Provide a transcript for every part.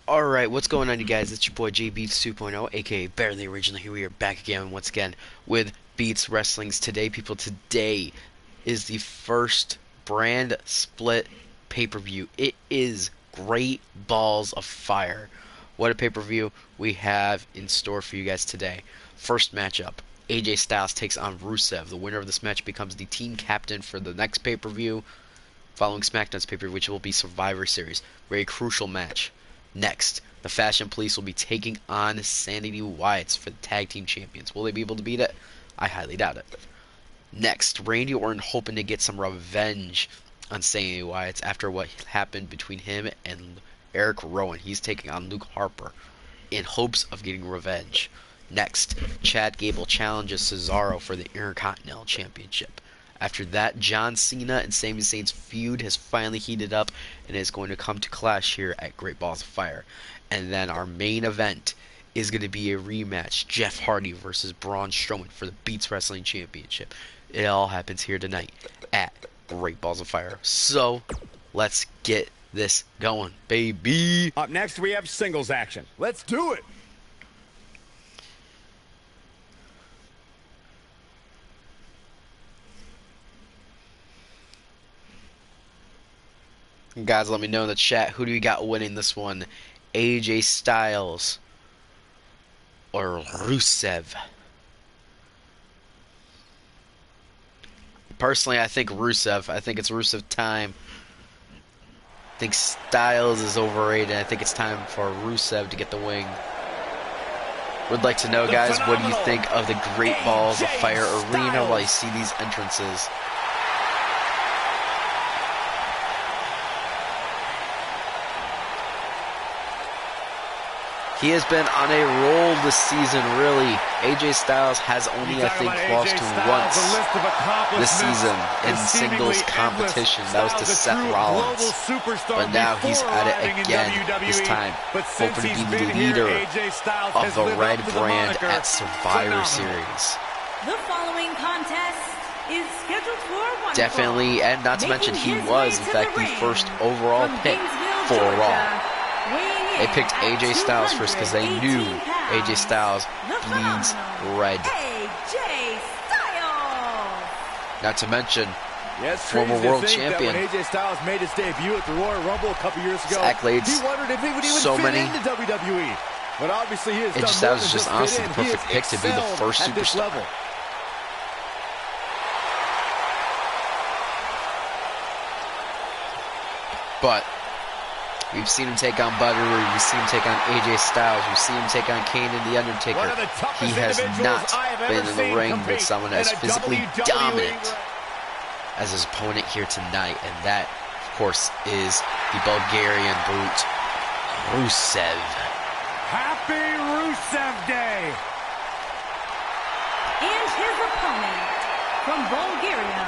Alright, what's going on, you guys? It's your boy J Beats 2.0, aka Barely Original. Here we are back again, once again, with Beats Wrestling's Today. People, today is the first brand split pay-per-view. It is Great Balls of Fire. What a pay-per-view we have in store for you guys today. First matchup, AJ Styles takes on Rusev. The winner of this match becomes the team captain for the next pay-per-view, following SmackDown's pay-per-view, which will be Survivor Series. Very crucial match. Next, the Fashion Police will be taking on Sanity Wyatt for the Tag Team Champions. Will they be able to beat it? I highly doubt it. Next, Randy Orton hoping to get some revenge on Sanity Wyatt after what happened between him and Eric Rowan. He's taking on Luke Harper in hopes of getting revenge. Next, Chad Gable challenges Cesaro for the Intercontinental Championship. After that, John Cena and Sami Zayn's feud has finally heated up and is going to come to clash here at Great Balls of Fire. And then our main event is going to be a rematch, Jeff Hardy versus Braun Strowman for the Beats Wrestling Championship. It all happens here tonight at Great Balls of Fire. So, let's get this going, baby. Up next, we have singles action. Let's do it. Guys, let me know in the chat, who do you got winning this one? AJ Styles or Rusev? Personally, I think Rusev. I think it's Rusev time. I think Styles is overrated. I think it's time for Rusev to get the wing. Would like to know, guys, what do you think of the Great Balls of Fire Arena while you see these entrances? He has been on a roll this season, really. AJ Styles has only, I think, lost once this season in singles competition. That was to Seth Rollins. But now he's at it again, this time, hoping to be the leader of the Red brand at Survivor Series. The following contest is scheduled for one. Definitely, and not to mention, he was, in fact, the first overall pick for Raw. They picked AJ Styles first because they knew AJ Styles bleeds red. AJ Styles. Not to mention, former world champion. When AJ Styles made his debut at the Royal Rumble a couple years ago, accolades, he wondered if he would even so fit many. into WWE. But obviously, he has AJ done Styles more is than just honestly fit the in. perfect pick to be the first at this superstar. level. But we've seen him take on Buttery, we've seen him take on AJ Styles, we've seen him take on Kane and The Undertaker. He has not been in the ring with someone as physically dominant as his opponent here tonight, and that, of course, is the Bulgarian brute, Rusev. Happy Rusev Day! And his opponent from Bulgaria,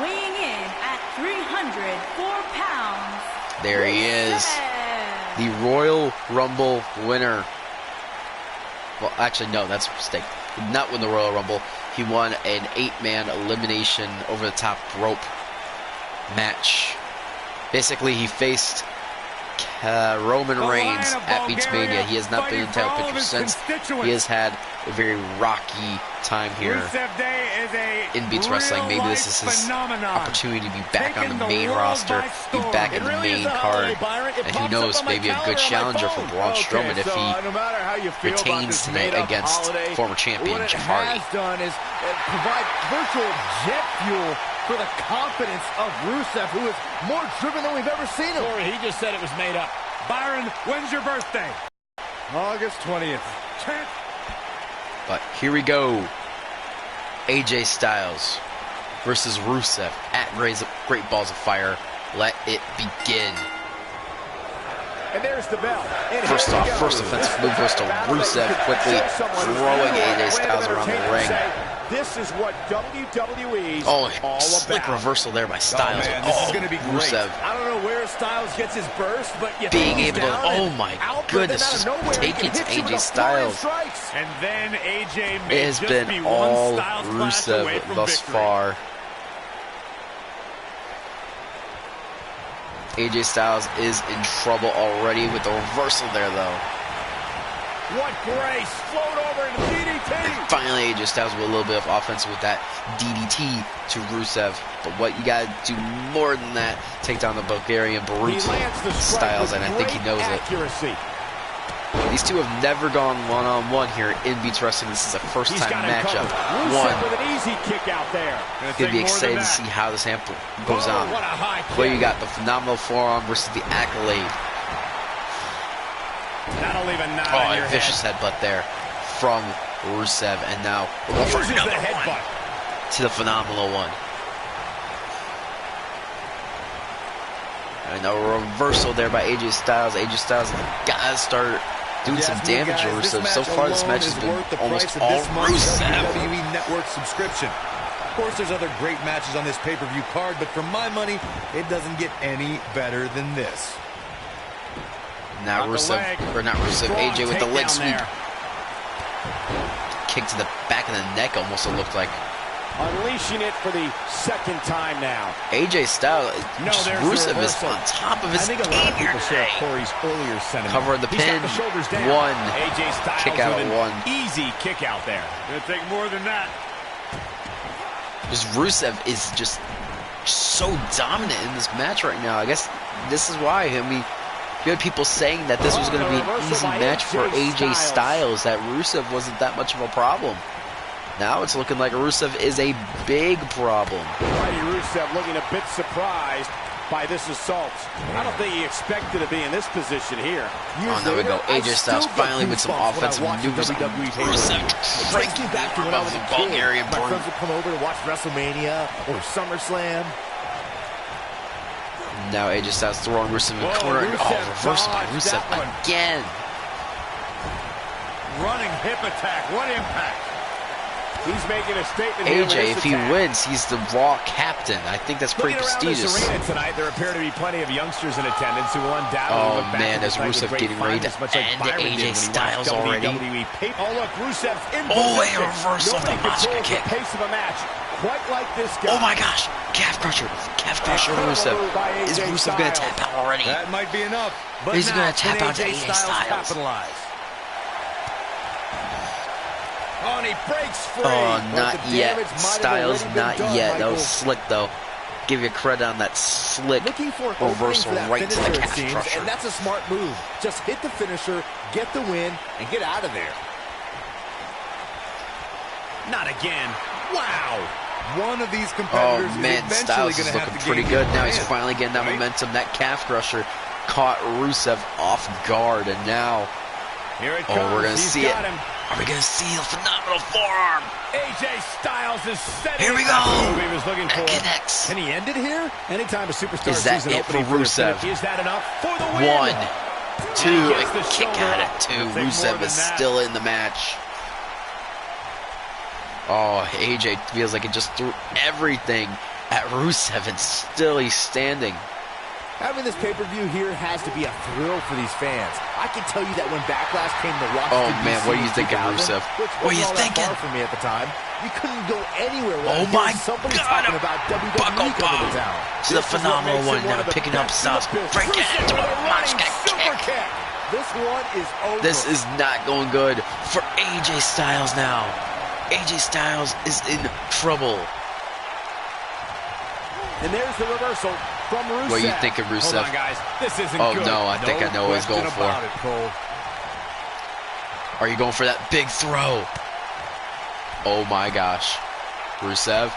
weighing in at 304 pounds. There he is, the Royal Rumble winner. Well, actually, no, that's a mistake. He did not win the Royal Rumble. He won an 8-man elimination over the top rope match. Basically, he faced Roman Reigns at BeatsMania. He has not been in the title picture since. He has had a very rocky time here in Beats Wrestling. Maybe this is his opportunity to be back on the main roster, be back in the main card, and who knows, maybe a good challenger for Braun Strowman if he retains tonight against former champion Jeff Hardy. What it has done is provide virtual jet fuel for the confidence of Rusev, who is more driven than we've ever seen him. Corey, he just said it was made up. Byron, when's your birthday? August 20th. But here we go. AJ Styles versus Rusev at Great Balls of Fire. Let it begin. And there's the bell. And first offensive move goes to Rusev, quickly throwing AJ Styles around the ring. This is what WWE's all slick reversal there by Styles. Oh, man, this is going to be great. Rusev. I don't know where Styles gets his burst, but being able to, oh my goodness, just take it to AJ Styles. And then AJ it has been all Rusev thus far. AJ Styles is in trouble already with the reversal there, though. What grace! Float over into DDT! And finally, AJ Styles with a little bit of offense with that DDT to Rusev. But what you gotta do more than that, take down the Bulgarian Brute Styles, and I think he knows it. These two have never gone one-on-one here in Beats Wrestling. This is a first-time matchup. With an easy kick out there. Gonna be excited to see how this amp goes on. Where you got the phenomenal forearm versus the accolade. That'll leave a knot on your vicious headbutt there from Rusev, and now we're going for another one to the phenomenal one. And a reversal there by AJ Styles. AJ Styles gotta start doing some damage to Rusev. So far, this match has been almost all Rusev. WWE Network subscription. Of course, there's other great matches on this pay-per-view card, but for my money, it doesn't get any better than this. Now AJ with the leg sweep. Kick to the back of the neck, almost it looked like. Unleashing it for the second time now. AJ Styles, Rusev is on top of his game here today. Cover the pin. One. AJ Styles kick out with one. Easy kick out there. Gonna take more than that. Because Rusev is just so dominant in this match right now. I guess this is why. I mean, you had people saying that this was going to be an easy match for AJ Styles, that Rusev wasn't that much of a problem. Now it's looking like Rusev is a big problem. Mighty Rusev looking a bit surprised by this assault. I don't think he expected to be in this position here. Oh, there we go. AJ Styles finally with some offensive maneuvers. Rusev breaking back above the Bulgarian Brute. My friends would come over to watch WrestleMania or SummerSlam. Now AJ Styles throwing Rusev in the corner. Reversal by Rusev again. Running hip attack. What impact. He's making a statement here. AJ, if he wins, he's the Raw captain. I think that's pretty prestigious. Tonight, there appear to be plenty of youngsters in attendance who will undoubtedly look back as Rusev getting ready to end AJ Styles already. Oh, look, Rusev's in a reversal of the monster kick. Pace of a match. Quite like this guy. Oh my gosh, calf crusher Rusev. Is Rusev going to tap out already? That might be enough. But he's going to tap out to AJ Styles. Oh, and he breaks free. Oh, not yet. Styles, not yet. That was slick, though. Give you credit on that slick reversal right to the calf crusher. And that's a smart move. Just hit the finisher, get the win, and get out of there. Not again. Wow. One of these competitors is Styles is looking pretty good. Now he's finally getting that momentum. That calf crusher caught Rusev off guard, and now here it comes. We're going to see it. Are we going to see a phenomenal forearm? AJ Styles is setting. Here we go. He was looking for. Connects. Can he end it here? Anytime a superstar is that it for Rusev? Is that enough for the win? 1, 2, a kick out of 2. Rusev is still in the match. Oh, AJ feels like it just threw everything at Rusev, and still he's standing. Having this pay-per-view here has to be a thrill for these fans. I can tell you that when Backlash came to watch. Oh man, what are you thinking, Rusev? What are you thinking? For me at the time, you couldn't go anywhere. Oh my somebody talking about WWE coming to town. To the phenomenal one now, picking up Styles, breaking into a monster kick. This one is over. This is not going good for AJ Styles now. AJ Styles is in trouble. And there's the reversal from Rusev. What do you think of Rusev? Hold on, guys. This isn't good. No, I think I know what he's going for. Are you going for that big throw? Oh my gosh. Rusev.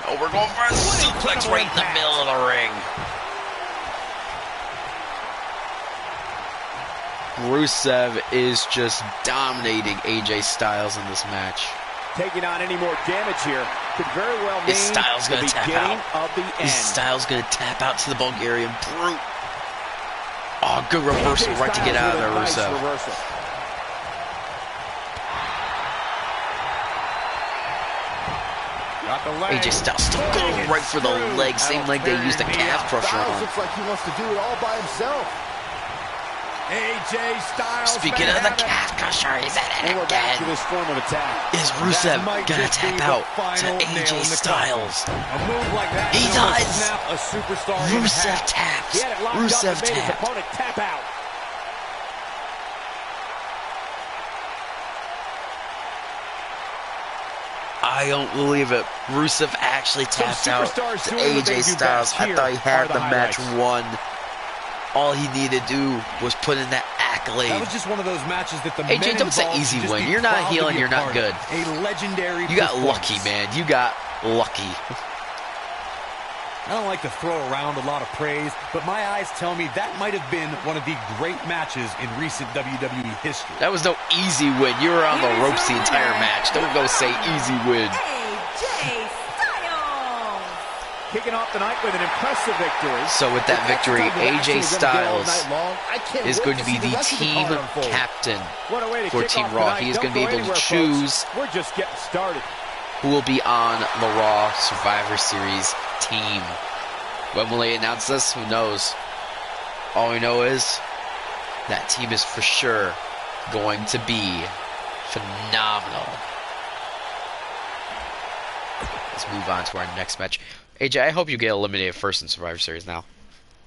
Oh, we're going for a suplex right in the middle of the ring. Rusev is just dominating AJ Styles in this match. Taking on any more damage here could very well mean Styles gonna tap out. Of the end. Is Styles going to tap out to the Bulgarian Brute? Oh, good reversal right to get out of there, Rusev. AJ Styles still going right for the leg, same leg they used the calf crusher on. Looks like he wants to do it all by himself. AJ Styles. Speaking of the cat crusher, he's at it we're back to again. this form of attack. Is Rusev That might gonna just tap be out the to final nail in AJ the Styles? coffin. A move like that He can almost does. snap a superstar in Rusev half. taps. He had it locked up Rusev and made his tapped. opponent tap out. I don't believe it. Rusev actually tapped out to superstars doing what they AJ do Styles. best. I thought he Here had are the the match highlights. won. All he needed to do was put in that accolade. That was just one of those matches that the AJ, men don't say involved easy should just win. be You're not proud to healing, be a you're not part good. of. A legendary You got performance. lucky, man. You got lucky. I don't like to throw around a lot of praise, but my eyes tell me that might have been one of the great matches in recent WWE history. That was no easy win. You were on the ropes the entire match. Don't go say easy win. AJ Styles. Kicking off the night with an impressive victory. So with that victory, AJ Styles is going to be the team captain for Team Raw. He is going to be able to choose We're just getting started. who will be on the Raw Survivor Series team. When will they announce this? Who knows? All we know is that team is for sure going to be phenomenal. Let's move on to our next match. AJ, I hope you get eliminated first in Survivor Series now.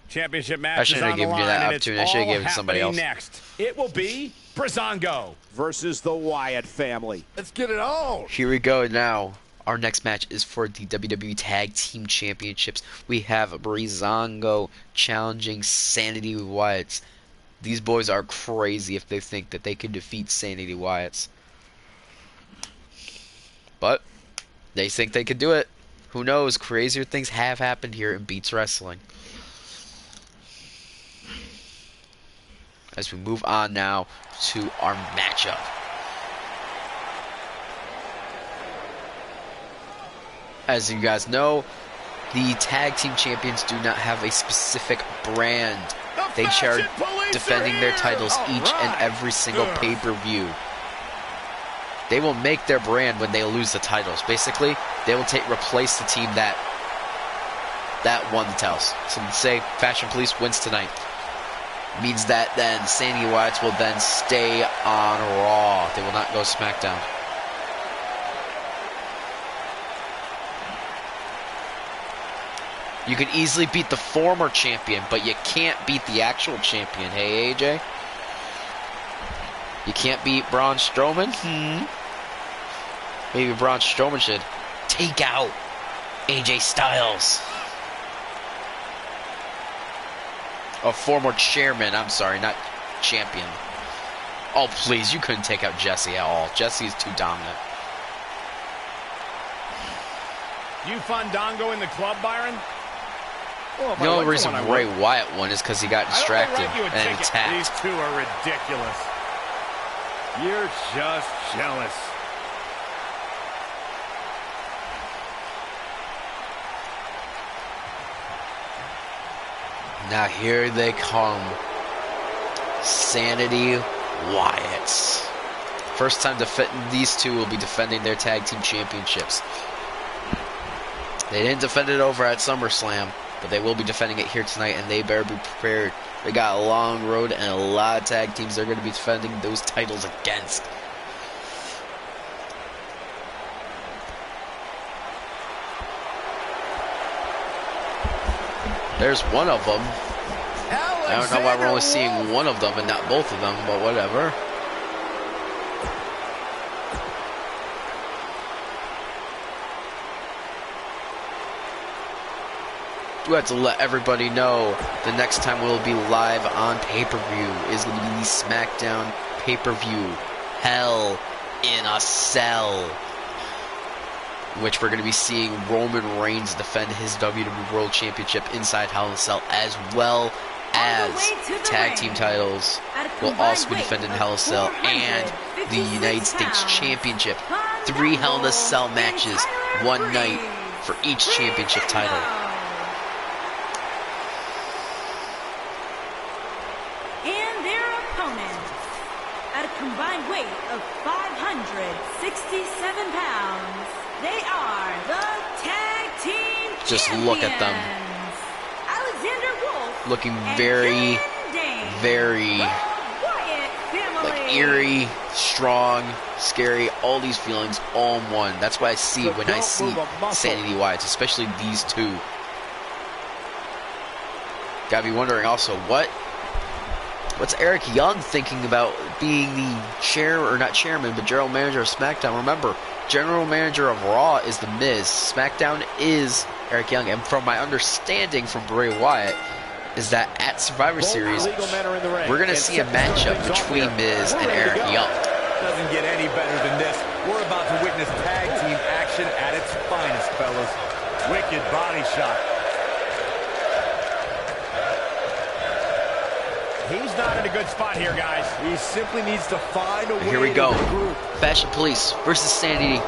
Championship match I is shouldn't have on the given you line, that and it's opportunity. I should have all given it to somebody happening else. next. It will be Breezango Versus the Wyatt family. Let's get it on. Here we go now. Our next match is for the WWE Tag Team Championships. We have Breezango challenging Sanity Wyatts. These boys are crazy if they think that they can defeat Sanity Wyatts. But they think they could do it. Who knows? Crazier things have happened here in Beats Wrestling. As we move on now to our matchup. As you guys know, the Tag Team Champions do not have a specific brand. They are defending their titles each and every single pay-per-view. They will make their brand when they lose the titles. Basically, they will replace the team that won the titles. So say Fashion Police wins tonight. Means that then Sandy Wyatts will then stay on Raw. They will not go SmackDown. You can easily beat the former champion, but you can't beat the actual champion. Hey, AJ? You can't beat Braun Strowman? Maybe Braun Strowman should take out AJ Styles. A former chairman, I'm sorry, not champion. Oh, please, you couldn't take out Jesse at all. Jesse is too dominant. You Fandango in the club, Byron? Well, The only reason Bray Wyatt won is because he got distracted and attacked. These two are ridiculous. You're just jealous. Now here they come. Sanity Wyatts. First time these two will be defending their tag team championships. They didn't defend it over at SummerSlam, but they will be defending it here tonight, and they better be prepared. They got a long road and a lot of tag teams they're going to be defending those titles against. There's one of them. I don't know why we're only seeing one of them and not both of them, but whatever. We have to let everybody know the next time we'll be live on pay-per-view is going to be the SmackDown pay-per-view Hell in a Cell, which we're going to be seeing Roman Reigns defend his WWE World Championship inside Hell in a Cell, as well as tag team titles will also be defended in Hell in a Cell, and the United States Championship. 3 Hell in a Cell matches, one night for each championship title. And their opponents, at a combined weight of 567 pounds, they are the Tag Team Just Champions. look at them. Alexander Wolf Looking and very, Killian Dane. very The like eerie, strong, scary, all these feelings all in one. That's what I see when I see Sanity Wyatt, especially these two. Gotta be wondering also, what's Eric Young thinking about being the not chairman, but general manager of SmackDown? Remember, general manager of Raw is The Miz. SmackDown is Eric Young. And from my understanding from Bray Wyatt, is that at Survivor Series, we're going to see a matchup between Miz and Eric Young. Doesn't get any better than this. We're about to witness tag team action at its finest, fellas. Wicked body shot. He's not in a good spot here, guys. He simply needs to find a way. Here we go. To regroup. Fashion Police versus Sanity.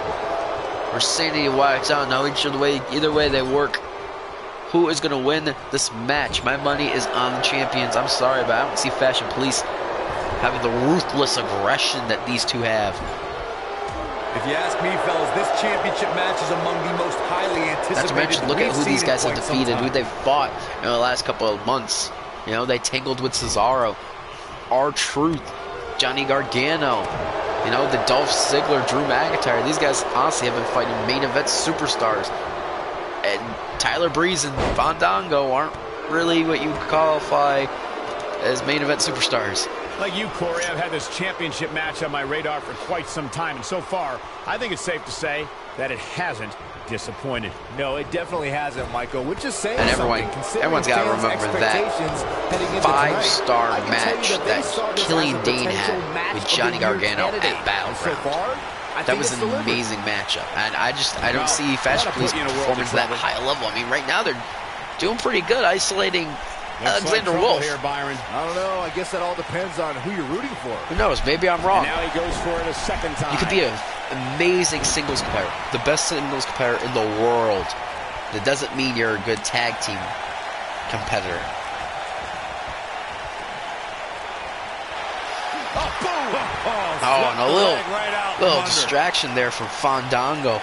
Or Sanity and Wyatt. I don't know. Either way they work. Who is going to win this match? My money is on the champions. I'm sorry, but I don't see Fashion Police having the ruthless aggression that these two have. If you ask me, fellas, this championship match is among the most highly anticipated. Not to mention, look at who these guys have defeated, who they've fought in the last couple of months. You know, they tangled with Cesaro, R-Truth, Johnny Gargano, you know, the Dolph Ziggler, Drew McIntyre. These guys honestly have been fighting main event superstars. And Tyler Breeze and Fandango aren't really what you would qualify as main event superstars. Like you, Corey, I've had this championship match on my radar for quite some time, and so far, I think it's safe to say that it hasn't disappointed. No, it definitely hasn't, Michael. Which is saying and everyone's got to remember that 5-star match that Killian Dane had with Johnny Gargano at Battleground. That was an amazing matchup, and I don't see Fashion Police performing to that high level. I mean, right now they're doing pretty good isolating Alexander Wolf. Here, Byron. I don't know. I guess that all depends on who you're rooting for. Who knows? Maybe I'm wrong. And now he goes for it a second time. You could be an amazing singles competitor, the best singles competitor in the world. That doesn't mean you're a good tag team competitor. Oh, and a little distraction there from Fandango.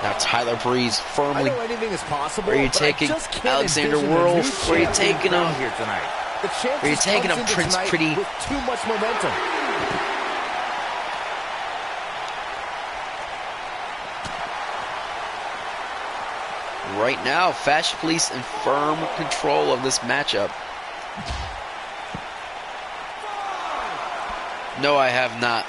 Now Tyler Breeze firmly. I know anything is possible. Where are you taking Alexander Wolf? Where are you taking him? Here tonight. Where are you taking him, Prince Pretty? With too much momentum. Right now, Fashion Police in firm control of this matchup. No, I have not.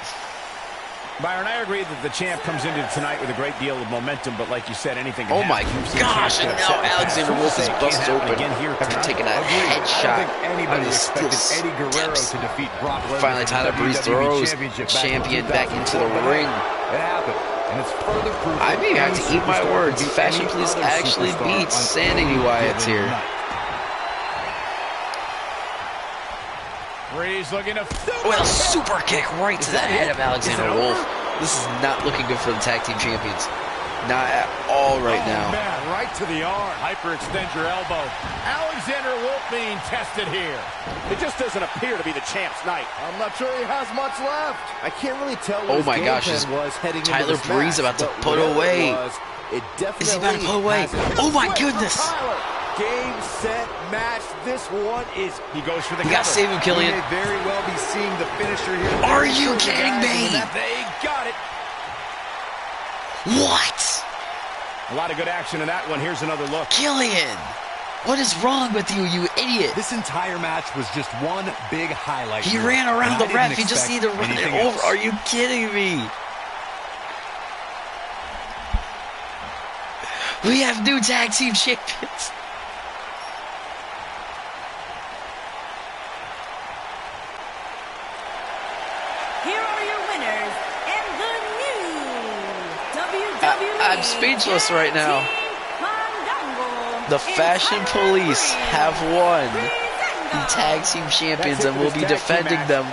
Byron, I agree that the champ comes into tonight with a great deal of momentum, but like you said, anything can happen. Oh my gosh, and now Alexander Wolf is busted open after taking a headshot out of the steel steps. Finally, Tyler Breeze throws champion back into the ring. It happened, and it's further proof. I may have to eat my words. Fashion Police actually beats Sanity Wyatt here. Breeze looking to... With a super kick right to the head of Alexander Wolf. This is not looking good for the tag team champions. Not at all right now. Man, right to the arm. Hyperextend your elbow. Alexander Wolf being tested here. It just doesn't appear to be the champ's night. I'm not sure he has much left. I can't really tell Oh what my gosh, is Tyler Breeze about to put away? Is he about to put away? Oh my goodness! Game, set, match. This one is... He goes for the... You got to save him, Killian. We may very well be seeing the finisher here. Are you kidding me? They got it. What? A lot of good action in that one. Here's another look. Killian, what is wrong with you, you idiot? This entire match was just one big highlight. He ran around the ref. He just needed to run it over. Are you kidding me? We have new tag team champions. I'm speechless right now. The Fashion Police have won the Tag Team Champions and will be defending them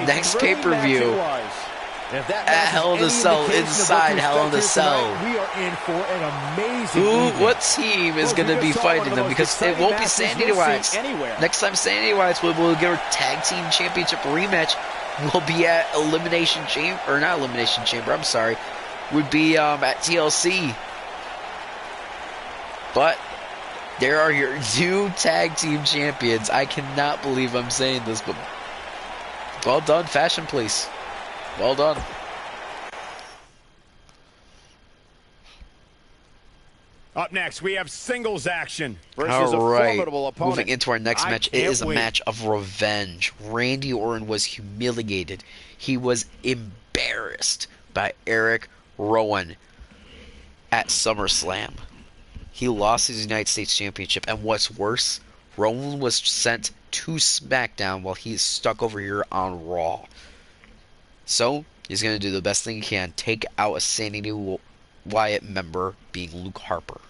next pay-per-view at Hell in a Cell, inside Hell in a Cell. We are in for an amazing what team is going to be fighting them? Because it won't be Sanity Wyatt. Next time Sanity Wyatt will get a Tag Team Championship rematch, will be at Elimination Chamber, or not Elimination Chamber, I'm sorry. Would be at TLC. But there are your new tag team champions. I cannot believe I'm saying this, but Well done, Fashion Police. Well done. Up next, we have singles action versus All a right, formidable opponent. moving into our next match, it is a match of revenge. Randy Orton was humiliated. He was embarrassed by Eric Rowan at SummerSlam. He lost his United States Championship, and what's worse, Rowan was sent to SmackDown while he's stuck over here on Raw. So, he's going to do the best thing he can, take out a Sanity Wyatt member, being Luke Harper.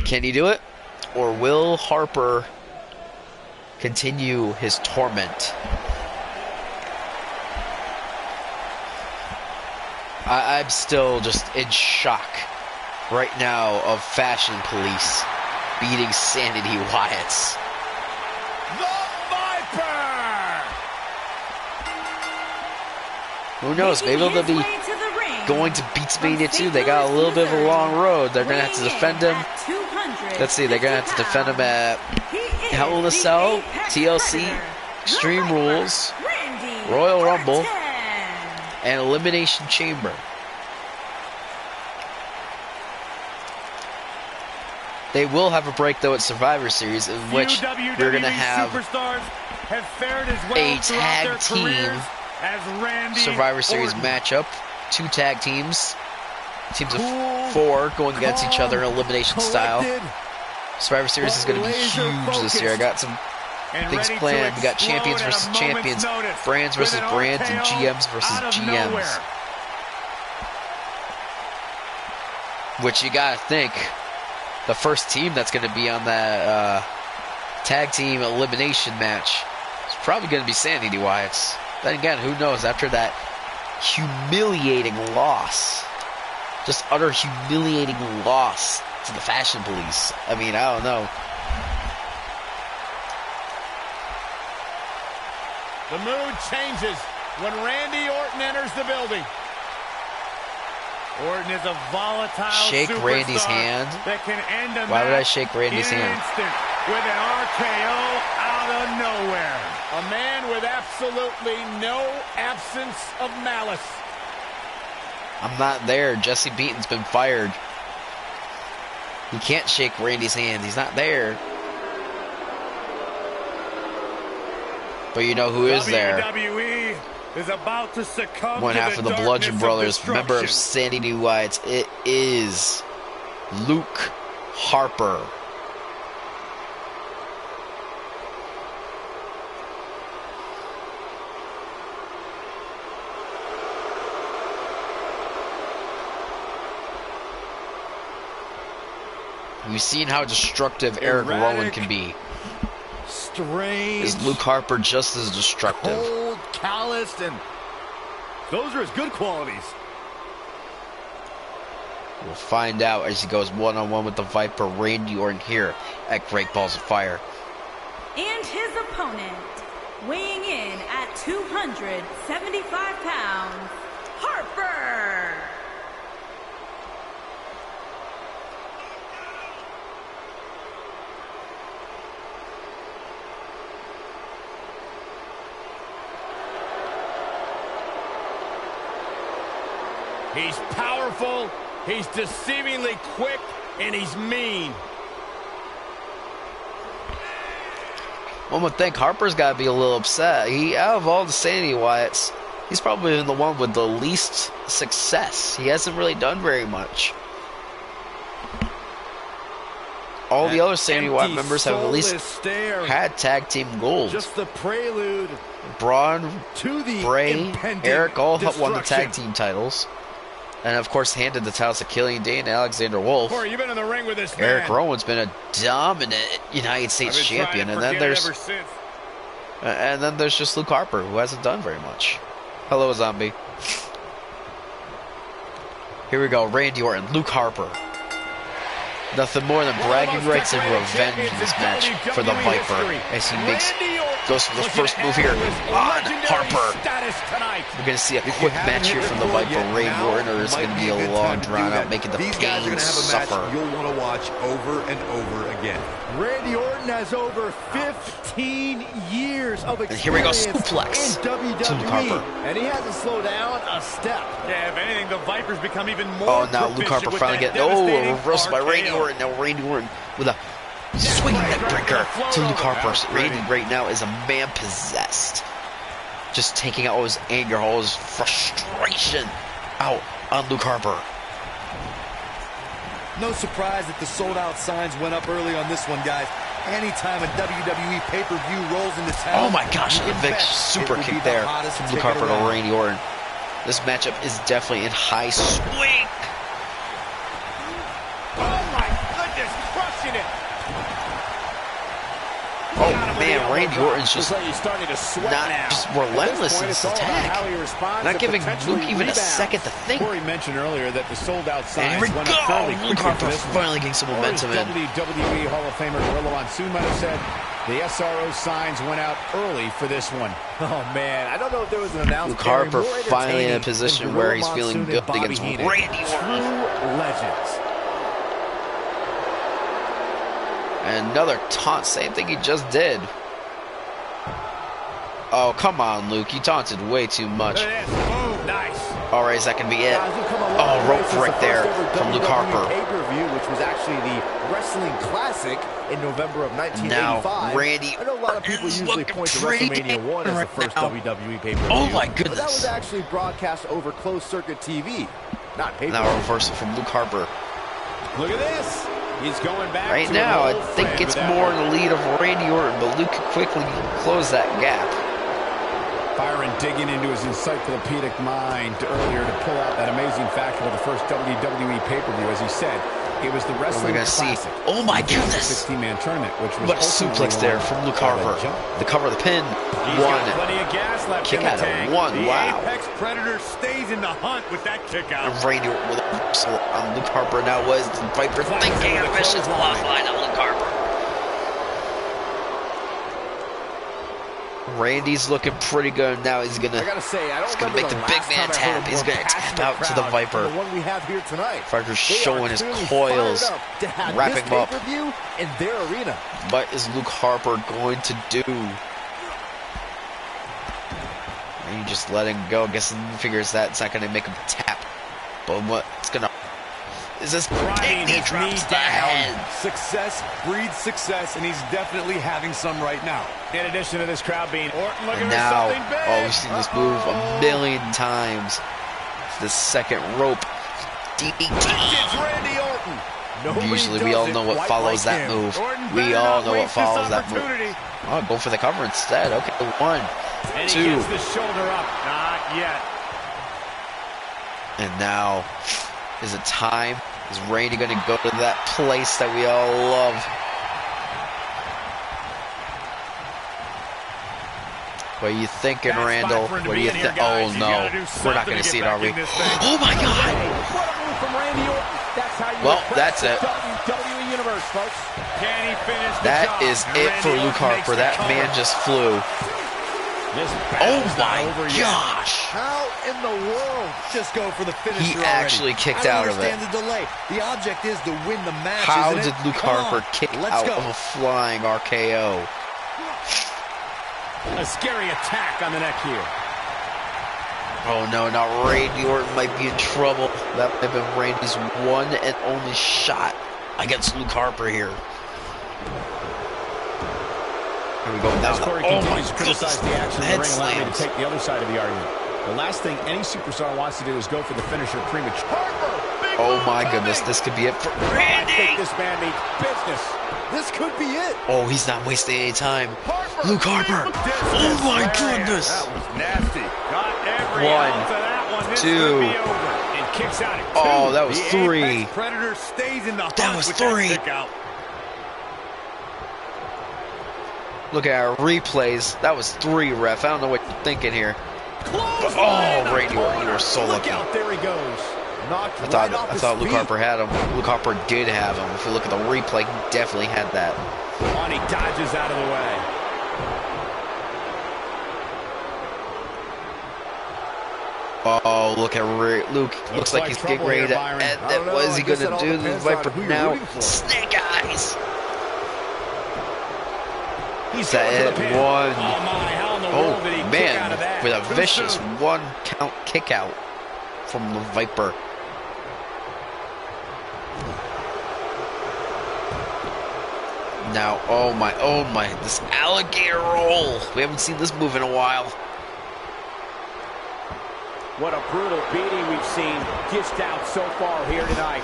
Can he do it? Or will Harper continue his torment? I'm still just in shock right now of Fashion Police beating Sanity Wyatts. The Viper! Who knows? Maybe they'll be going to BeatsMania 2. They got a little bit of a long road. They're going to have to defend him. Let's see, they're going to have to defend him at Hell in a Cell, TLC, Extreme Rules, Royal Rumble, and Elimination Chamber. They will have a break, though, at Survivor Series, in which we're going to have a tag team Survivor Series matchup. 2 tag teams. Teams of 4 going against each other in elimination style. Survivor Series is going to be huge this year. I got some things planned. We got champions versus champions, brands versus brands, and GMs versus GMs. Which you got to think, the first team that's going to be on that tag team elimination match is probably going to be Sanity Wyatts. Then again, who knows? After that humiliating loss, just utter humiliating loss to the Fashion Police. I mean, I don't know. The mood changes when Randy Orton enters the building. Orton is a volatile shake Randy's hand. That can end a Why would I shake Randy's hand? Instant with an RKO out of nowhere. A man with absolutely no absence of malice. I'm not there. Jesse Beaton's been fired. He can't shake Randy's hand. He's not there. But you know who is there? WWE is about to succumb One to half the of the darkness Bludgeon Brothers, of member of Sanity Wyatts. It is Luke Harper. We've seen how destructive Eric Rowan can be. Strange. Is Luke Harper just as destructive? Cold, calloused, and those are his good qualities. We'll find out as he goes one-on-one with the Viper, Randy Orton, here at Great Balls of Fire. And his opponent, weighing in at 275 pounds, Harper. He's powerful, he's deceivingly quick, and he's mean. One would think Harper's got to be a little upset. Out of all the Sanity Wyatts, he's probably been the one with the least success. He hasn't really done very much. All the other Sanity Wyatt members have at least had tag team gold. Just the prelude. Braun, to the Bray, Eric all won the tag team titles. And of course handed the titles to Killian Dane and Alexander Wolf. Corey, you've been in the ring with this Eric man. Rowan's been a dominant United States champion. And then there's just Luke Harper, who hasn't done very much. Hello, Zombie. Here we go, Randy Orton, Luke Harper. Nothing more than bragging rights and revenge in this match for the Viper as he makes Goes for the first move here on Harper. We're going to see a quick match here from the Viper Ray Orton, or is it going to be a long drawn out, making the pain suffer? You'll want to watch over and over again. Randy Orton has over 15 years of experience. And here we go, suplex in WWE, to Luke Harper. And he hasn't slowed down a step. Yeah, if anything, the Vipers become even more. Oh, now Luke Harper finally getting a reversal by Randy Orton. Now Randy Orton with a swinging neck breaker to Luke Harper. Randy right now is a man possessed. Just taking out all his anger, all his frustration out on Luke Harper. No surprise that the sold-out signs went up early on this one, guys. Anytime a WWE pay-per-view rolls into town... Oh my gosh, a big super kick there from Luke Harper to Randy Orton. This matchup is definitely in high swing. Oh my goodness, crushing it. Oh man, Randy Orton's just Looks like he's starting to sweat not now. just relentless in his attack. Not giving Luke even a second to think. Corey mentioned earlier that the sold-out And signs here we went go! up fairly Luke quickly Harper for this one. finally getting some momentum Or as in. WWE Hall of Famer Gorilla Monsoon might have said, the SRO signs went out early for this one. Oh man, I don't know if there was an announcement. Luke Harper finally in a position where he's feeling good against Randy Orton. True legends. And another taunt, same thing he just did. Oh, come on, Luke. You taunted way too much. Look at this. Boom. Nice. All right, is that going to be it? Oh, rope break there from Luke Harper. Pay-per-view, which was actually the Wrestling Classic in November of 1985. Now, Randy I know a lot of people is usually looking point to pretty WrestleMania 1 as the right first now. WWE pay-per-view. Oh my But that was goodness. actually broadcast over closed-circuit TV, not pay-per-view. Now a reversal from Luke Harper. Look at this. He's going back Right to now, an I old think friend it's with that more one. in the lead of Randy Orton, but Luke could quickly close that gap. Byron digging into his encyclopedic mind earlier to pull out that amazing fact about the first WWE pay-per-view. As he said, it was the What are we Wrestling going to see? Classic. Oh my goodness. 16-man tournament, which was What a ultimately suplex there won from Luke by the Harper. jump. The cover of the pin. He's got plenty One. of gas left Kick in the out of tank. one. The Wow. Apex Predator stays in the hunt with that kick out. And Randy Orton with a reversal on Luke Harper. Now was the Viper thinking of vicious bloodline on Luke Harper. Randy's looking pretty good now. He's I gonna gotta say, I don't he's gonna remember make the the big last man time I heard tap. a He's more gonna tap passionate out to the crowd Viper. than the one we have here tonight. Viper's They are showing his clearly coils, fired up to have wrapping this him up. pay-per-view in their arena. What is Luke Harper going to do? Randy just letting go. Guess he figures that it's not gonna make him tap. But what's gonna is this Driving knee his drops knee to the head. down. Success breeds success, and he's definitely having some right now. In addition to this crowd being Orton looking And for now, something big. oh, we've seen this move a million times. The second rope. DDT. It's Randy Orton. Nobody Usually does we all it know what quite follows like that him. move. Orton We better all not know what waste this follows that move. opportunity. Oh, go for the cover instead. Okay, one, And he two, gets the shoulder up. Not yet. and now is it time? Is Randy going to go to that place that we all love? What are you thinking, Bad spot Randall? for him to What do be you in here, think? guys. Oh He's no, gotta do we're not something going to to see it, get are back we? in this thing. Oh my God! What a move from Randy Orton. That's how you Well, impress that's the it. WWE Universe, folks. Can he finish the That job? is And it Randy for Orton Luke makes Harper. the That cover. man just flew. This Oh battle's not my over yet. gosh! How in the world? Just go for the finisher He already. actually kicked out of it. I don't understand the delay. The object is to win the match, How isn't did it? Luke Come Harper on, kick let's out go. of a flying RKO? A scary attack on the neck here. Oh no, now Randy Orton might be in trouble. That might have been Randy's one and only shot against Luke Harper here. Here we go now. As Corey Oh my continues to criticize the action in the Head ring, allow me to slams. take the other side of the argument. The last thing any superstar wants to do is go for the finisher premature. Oh my goodness, this could be it for I think Randy. this man means business. This could be it. Oh, he's not wasting any time. Luke Harper. Oh my goodness. That was nasty. Got every One, ounce of that one. This two. could be over. And kicks out at Oh, two. that was The three. Apex Predator stays in the That hunt was with three. That kick out. Look at our replays. That was three, ref. I don't know what you're thinking here. Close Oh, Randy Orton, you were so Look lucky. out, there he goes. Knocked I right off thought his Luke feet. Harper had him. Luke Harper did have him. If you look at the replay, he definitely had that. On, he dodges out of the way. Oh, look at Luke. Looks like he's getting ready to end it. What is he going to do to the Viper now? Snake Eyes. Is that it? One. Oh, man. With a vicious one-count kick-out from the Viper. Now, oh my, this alligator roll. We haven't seen this move in a while. What a brutal beating we've seen dished out so far here tonight.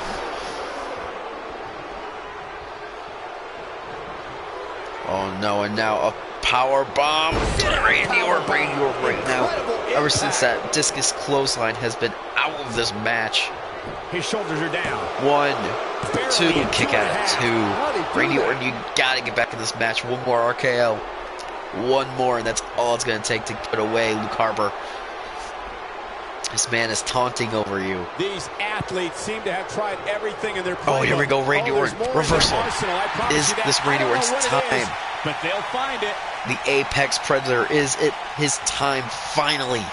Oh no, and now a power bomb. Randy Orton right now. Ever since that discus clothesline has been out of this match. His shoulders are down. 1, 2, kick out at 2. Randy Orton, you gotta get back in this match. One more RKO. One more, and that's all it's gonna take to put away Luke Harper. This man is taunting over you. These athletes seem to have tried everything in their playbook. Oh, here we go, Randy Orton. Reversal. Is this Randy Orton's time? But they'll find it. The Apex Predator, is it his time finally?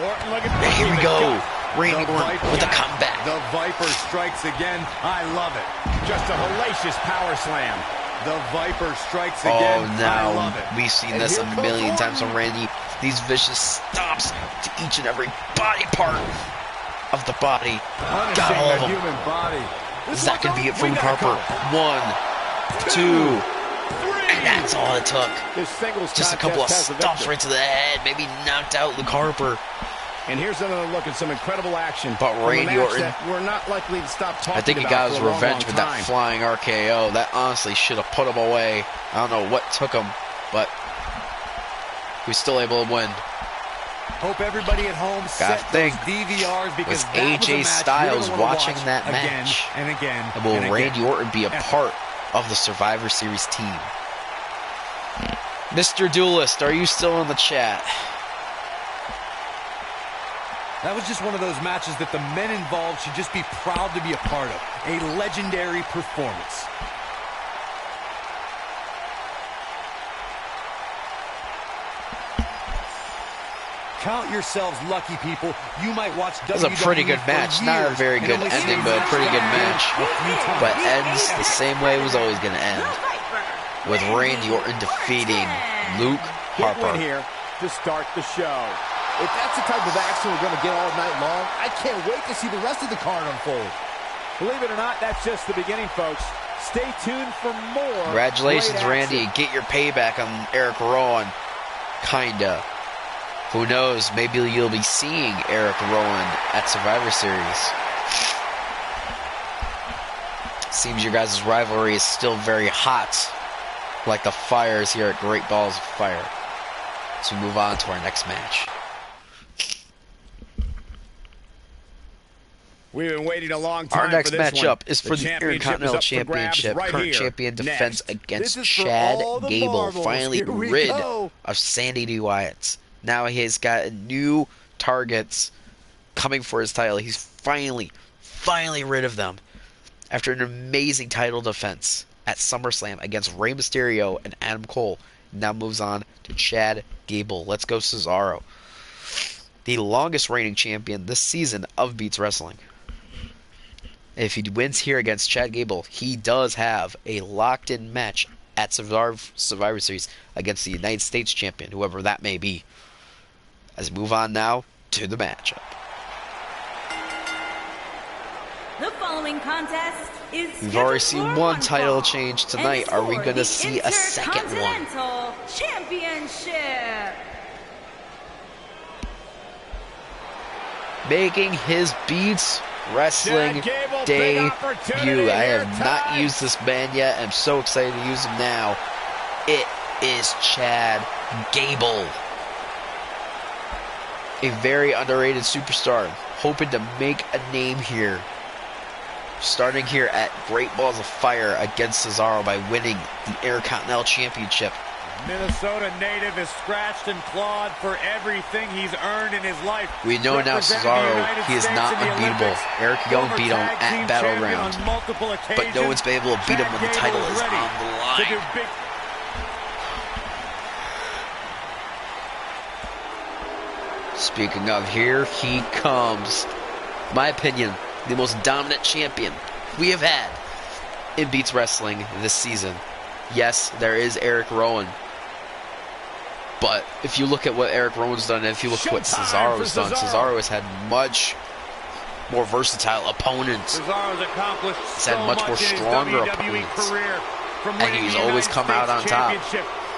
Orton, look at Here we go. Randy The Orton Viper- with a comeback. The Viper strikes again. I love it. Just a hellacious power slam. The Viper strikes Oh, again. I now love it. we've seen And this here a comes million Orton. times from Randy. These vicious stomps to each and every body part of the body. Punishing Got all of the them. human body. That could be it for Luke Harper. 1, 2, and that's all it took. This singles Just a couple of contest has the stomps victor. right to the head, maybe knocked out Luke Harper. And here's another look at some incredible action. But from a Randy match Orton, that we're not likely to stop talking I think he about got for his a long, revenge long with time. that flying RKO. That honestly should have put him away. I don't know what took him, but he was still able to win. Hope everybody at home set think, those DVRs because was that was a AJ match Styles you're gonna wanna watching watch that again match? and again And will and again. Randy Orton be a part of the Survivor Series team? Mr. Duelist, are you still in the chat? That was just one of those matches that the men involved should just be proud to be a part of. A legendary performance. Count yourselves lucky, people. You might watch WWE. It was a pretty good match. Not a very good ending, but a pretty good match. But ends the same way it was always going to end. With Randy Orton defeating Luke Big win Harper. here to start the show. If that's the type of action we're going to get all night long, I can't wait to see the rest of the card unfold. Believe it or not, that's just the beginning, folks. Stay tuned for more. Congratulations, great Randy. action. Get your payback on Eric Rowan. Kinda. Who knows? Maybe you'll be seeing Eric Rowan at Survivor Series. Seems your guys' rivalry is still very hot. Like the fires here at Great Balls of Fire. So we move on to our next match. We've been waiting a long time Our next for this matchup one. is for the championship Intercontinental is up for grabs Championship. right Current here. champion defends Next. against This is for Chad all the Gable. marbles. Finally Here we rid go. of Sanity Wyatt. Now he has got new targets coming for his title. He's finally rid of them. After an amazing title defense at SummerSlam against Rey Mysterio and Adam Cole. Now moves on to Chad Gable. Let's go Cesaro. The longest reigning champion this season of Beats Wrestling. If he wins here against Chad Gable, he does have a locked-in match at Survivor Series against the United States champion, whoever that may be. As we move on now to the matchup. The following contest is We've already scheduled seen for one title fall, change and tonight. it's Are we for going to the see a second one? Intercontinental Championship. Making his Beats Wrestling Chad Gable, big opportunity debut. I here, have not Ty. used this man yet. I'm so excited to use him now. It is Chad Gable. A very underrated superstar. Hoping to make a name here. Starting here at Great Balls of Fire against Cesaro by winning the Intercontinental Championship. Minnesota native is scratched and clawed for everything he's earned in his life. We know now Representing the Cesaro, United he is States not in the unbeatable. Olympics. Eric Young Former beat him tag at team Battleground. champion on multiple But no one's been able to beat him when the Chad title Gable is ready on the to line. do big Speaking of, here he comes. My opinion, the most dominant champion we have had in Beats Wrestling this season. Yes, there is Eric Rowan. But if you look at what Eric Rowan's done, and if you look at what Cesaro's done, Cesaro has had much more versatile opponents. Cesaro's accomplished He's had much more stronger opponents. And he's always come out on top.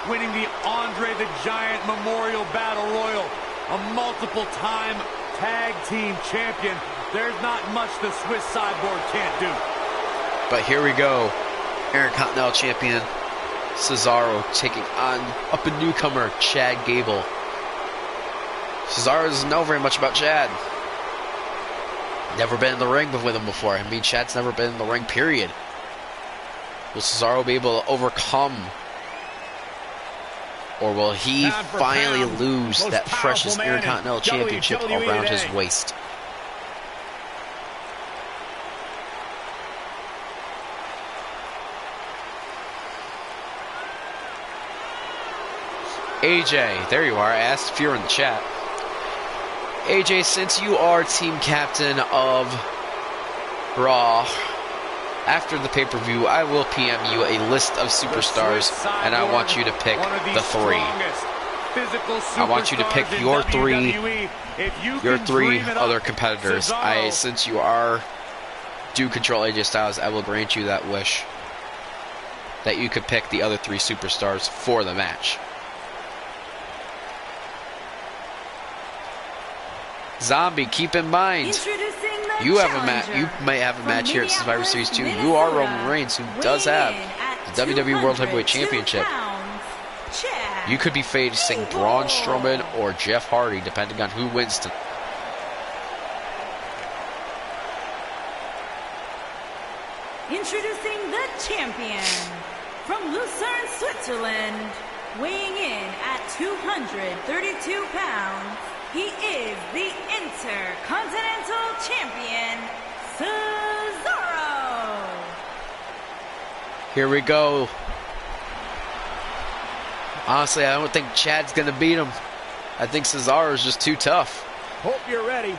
Winning the Andre the Giant Memorial Battle Royal, a multiple-time tag team champion. There's not much the Swiss Cyborg can't do. But here we go. Intercontinental Champion Cesaro taking on up a newcomer, Chad Gable. Cesaro doesn't know very much about Chad. Never been in the ring with him before. I mean, Chad's never been in the ring, period. Will Cesaro be able to overcome? Or will he finally lose that precious Intercontinental Championship around his waist? AJ, there you are. I asked if you're in the chat. AJ, since you are team captain of Raw, after the pay-per-view, I will PM you a list of superstars, and I want you to pick the three. I want you to pick your three other competitors. Since you do control AJ Styles, I will grant you that wish that you could pick the other three superstars for the match. Zombie, keep in mind, you might have a match here at Survivor Series 2. You are Roman Reigns, who does have the WWE World Heavyweight Championship. You could be facing Braun Strowman or Jeff Hardy, depending on who wins tonight. Introducing the champion from Lucerne, Switzerland, weighing in at 232 pounds. He is the Intercontinental Champion, Cesaro. Here we go. Honestly, I don't think Chad's going to beat him. I think Cesaro is just too tough. Hope you're ready.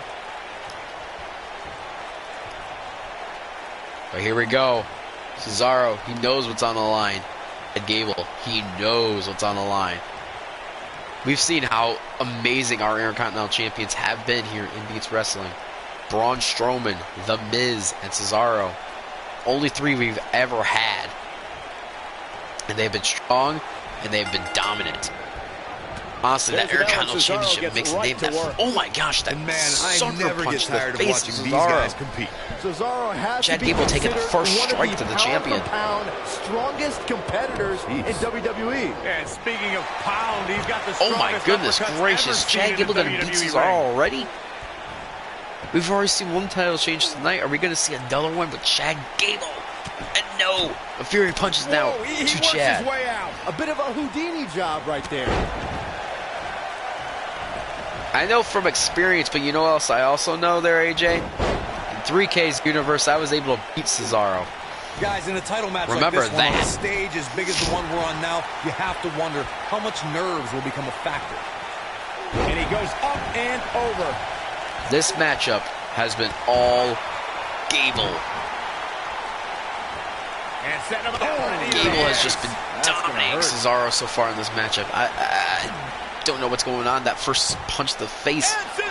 But here we go. Cesaro, he knows what's on the line. And Gable, he knows what's on the line. We've seen how amazing our Intercontinental Champions have been here in Beats Wrestling. Braun Strowman, The Miz, and Cesaro. Only three we've ever had. And they've been strong, and they've been dominant. Honestly, that Intercontinental Championship makes the name that. Oh my gosh, that sucker punch to the face of Cesaro. Cesaro has Chad Gable taking the first strike to the champion. Strongest competitors in WWE. And speaking of pound, he's got the oh my goodness gracious, Chad Gable gonna beat Cesaro already? We've already seen one title change tonight. Are we gonna see another one with Chad Gable? And no, a Fury punches now he to works Chad. His way out. A bit of a Houdini job right there. I know from experience, but you know what else I also know there, AJ? In 3K's universe, I was able to beat Cesaro. Guys, in a title match Remember like this one, on a that. stage as big as the one we're on now, you have to wonder how much nerves will become a factor. And he goes up and over. This matchup has been all Gable. And setting him up. Gable has just been dominating Cesaro so far in this matchup. I don't know what's going on. That first punch to the face to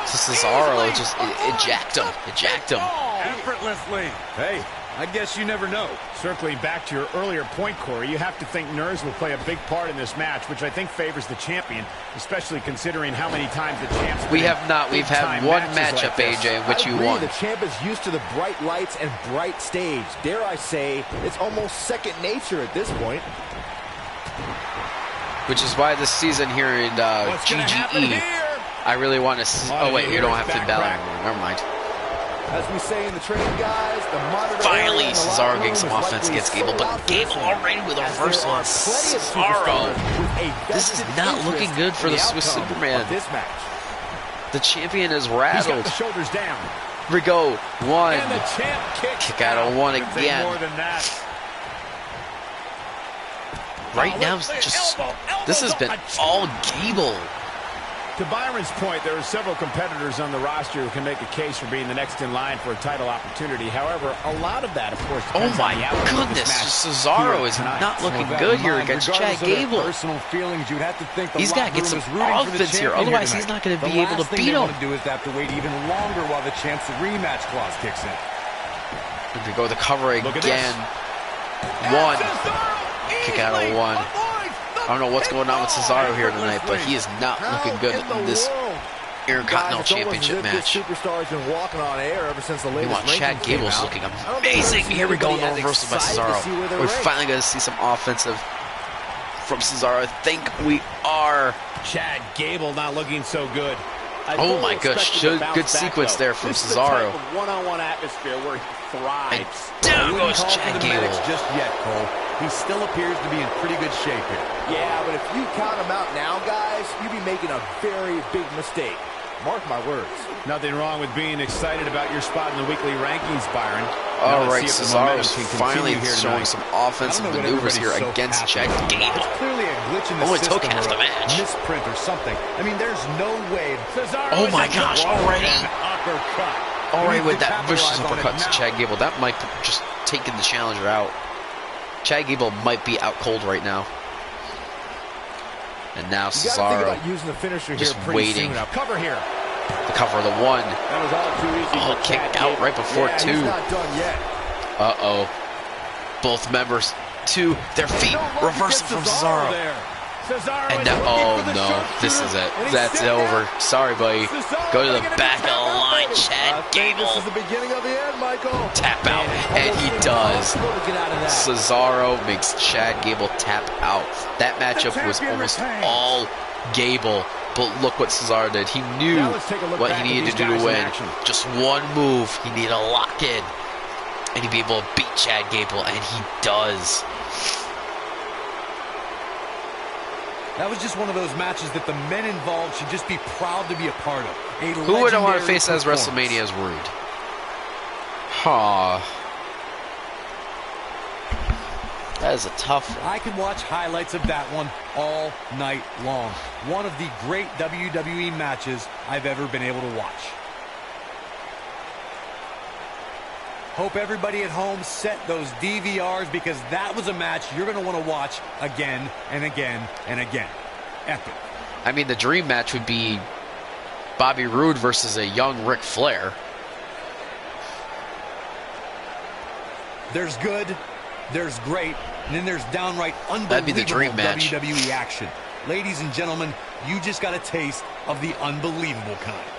Cesaro just it jacked him. It jacked him. Effortlessly. Hey, I guess you never know. Circling back to your earlier point, Corey, you have to think nerves will play a big part in this match, which I think favors the champion, especially considering how many times the champs. We've had one matchup, like AJ, in which you won. The champ is used to the bright lights and bright stage. Dare I say, it's almost second nature at this point. Which is why this season here in GGE, I really want to. Oh wait, you don't have to battle anymore. Never mind. As we say in the training, guys, the monitor. Finally, Cesaro getting some offense against Gable, but Gable already with a reversal on Cesaro. This is not looking good for the Swiss Superman. This match. The champion is rattled. The shoulders down. Here we go. One. And the champ Kick out on one again. More than that. Right now, this has been all Gable. To Byron's point, there are several competitors on the roster who can make a case for being the next in line for a title opportunity. However, a lot of that, of course, depends on the outcome of this match. Cesaro is not looking good here against Chad Gable. Personal feelings, you'd have to think the He's got to get some offense here, otherwise he's not going to be able to beat him. What they want to do is have to wait even longer while the chance of rematch clause kicks in. They go the cover again. One. Kick out of one. I don't know what's going on with Cesaro here tonight, but he is not looking good in this Intercontinental Championship match. Superstars been walking on air ever since the latest. Meanwhile, Chad Gable's looking amazing. Here we go, no reversal by Cesaro. We're finally going to see some offensive from Cesaro. I think we are. Chad Gable not looking so good. Oh my gosh, good sequence there from Cesaro. One-on-one atmosphere where he thrives. And down goes Chad Gable. Just yet, Cole. He still appears to be in pretty good shape here. Yeah, but if you count him out now, guys, you'd be making a very big mistake. Mark my words. Nothing wrong with being excited about your spot in the weekly rankings, Byron. All right, Cesaro's finally showing some offensive maneuvers here against Chad Gable. It's clearly a glitch in the Only system took half the match. Misprint or something. I mean, there's no way. Oh my gosh, already. Already with that vicious uppercut to Chad Gable. That might be just taking the challenger out. Chad Gable might be out cold right now. And now Cesaro just waiting. Cover here. The cover of the one. That was all too easy. Oh, kicked out right before two. He's not done yet. Uh-oh. Both members to their feet. Reversal from Cesaro. And now, oh no, this is it. That's over. Sorry, buddy. Go to the back of the line, Chad Gable. This is the beginning of the end, Michael. Tap out, and he does. Cesaro makes Chad Gable tap out. That matchup was almost all Gable, but look what Cesaro did. He knew what he needed to do to win. Just one move. He needed to lock in, and he'd be able to beat Chad Gable, and he does. That was just one of those matches that the men involved should just be proud to be a part of. Who would I want to face as WrestleMania as Rude? That is a tough one. I could watch highlights of that one all night long. One of the great WWE matches I've ever been able to watch. Hope everybody at home set those DVRs, because that was a match you're going to want to watch again and again and again. Epic. I mean, the dream match would be Bobby Roode versus a young Ric Flair. There's good, there's great, and then there's downright unbelievable That'd be the dream match. WWE action. Ladies and gentlemen, you just got a taste of the unbelievable kind.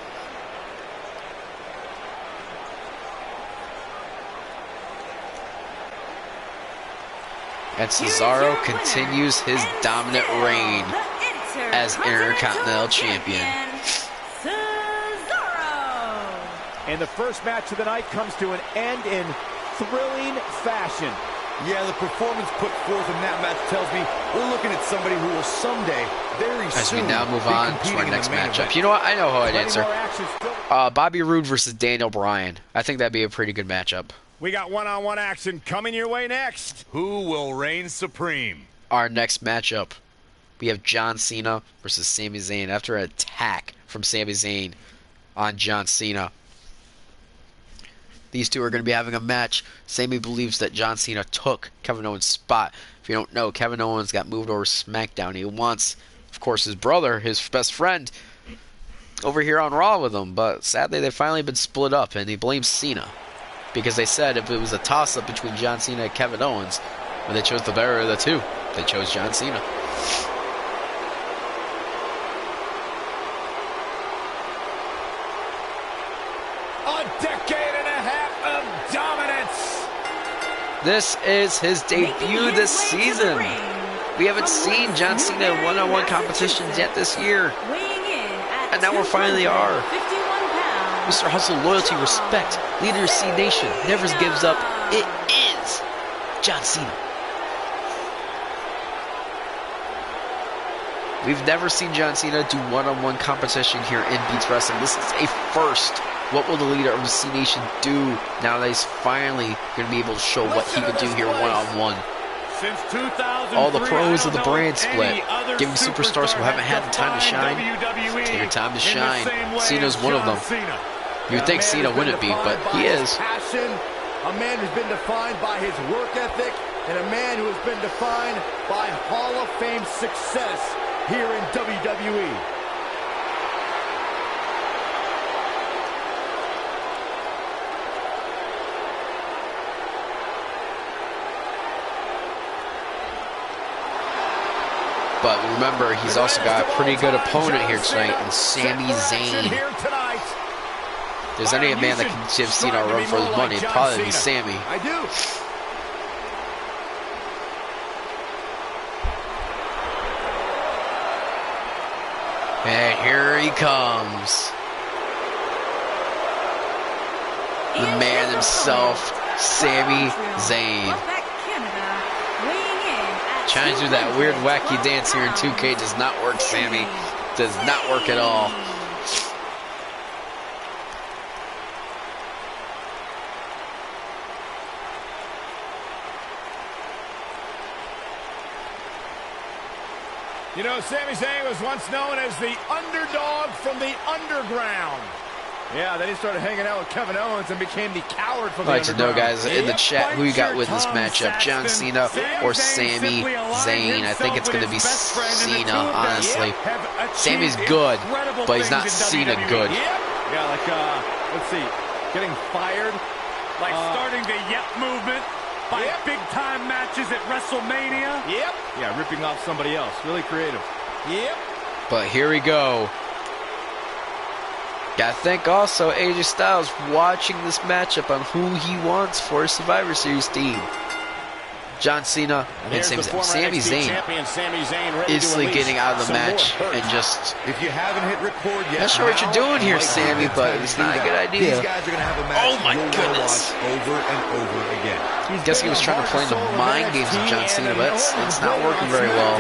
And Cesaro continues his dominant reign as Intercontinental Champion. Cesaro. And the first match of the night comes to an end in thrilling fashion. Yeah, the performance put forth in that match tells me we're looking at somebody who will someday, very soon, As we now move on to our next matchup. Event. You know what? I know how I'd answer. Bobby Roode versus Daniel Bryan. I think that'd be a pretty good matchup. We got one-on-one action coming your way next. Who will reign supreme? Our next matchup, we have John Cena versus Sami Zayn after an attack from Sami Zayn on John Cena. These two are going to be having a match. Sami believes that John Cena took Kevin Owens' spot. If you don't know, Kevin Owens got moved over to SmackDown. He wants, of course, his brother, his best friend, over here on Raw with him. But sadly, they've finally been split up, and he blames Cena. Because they said if it was a toss-up between John Cena and Kevin Owens, when they chose the better of the two, they chose John Cena. A decade and a half of dominance. This is his debut this season. We haven't seen John Cena in one-on-one competitions yet this year. And now we finally are. Mr. Hustle, loyalty, respect, leader of C Nation, never gives up. It is John Cena. We've never seen John Cena do one-on-one competition here in Beats Wrestling. This is a first. What will the leader of the C Nation do now that he's finally going to be able to show what he could do here one-on-one? Since 2003, all the pros I of the don't know brand if split, any other giving superstars who haven't had the time to shine, take your time to shine. Cena's one of them. You would think Cena wouldn't be, but he is. Passion, a man who's been defined by his work ethic, and a man who has been defined by Hall of Fame success here in WWE. But remember, he's also got a pretty good opponent here tonight in Sami Zayn. If there's any man that can give Cena a run for his money, it'd probably be Sami. I do. And here he comes. The man himself, Sami Zayn. Trying to do that weird wacky dance here in 2K does not work, Sami. Does not work at all. You know, Sami Zayn was once known as the underdog from the underground. Yeah, then he started hanging out with Kevin Owens and became the coward from the I'd like to know, underground. guys, in the chat, who you got with this matchup? John Cena or Sami Zayn? I think it's going to be Cena, honestly. Sami's good, but he's not Cena good. Yeah, like, let's see, getting fired. Like starting the yep movement by big-time matches at WrestleMania. Yep. Yeah, ripping off somebody else. Really creative. Yep. But here we go. Gotta thank also AJ Styles watching this matchup on who he wants for a Survivor Series team. John Cena and Sami Zayn instantly getting out of the match and just... If you haven't hit record yet, not sure what you're doing here, Sami, but it's not a good idea. These guys are going to have a match oh my goodness! Over and over again. I guess he was trying to play the mind games of John Cena, but it's not working very well.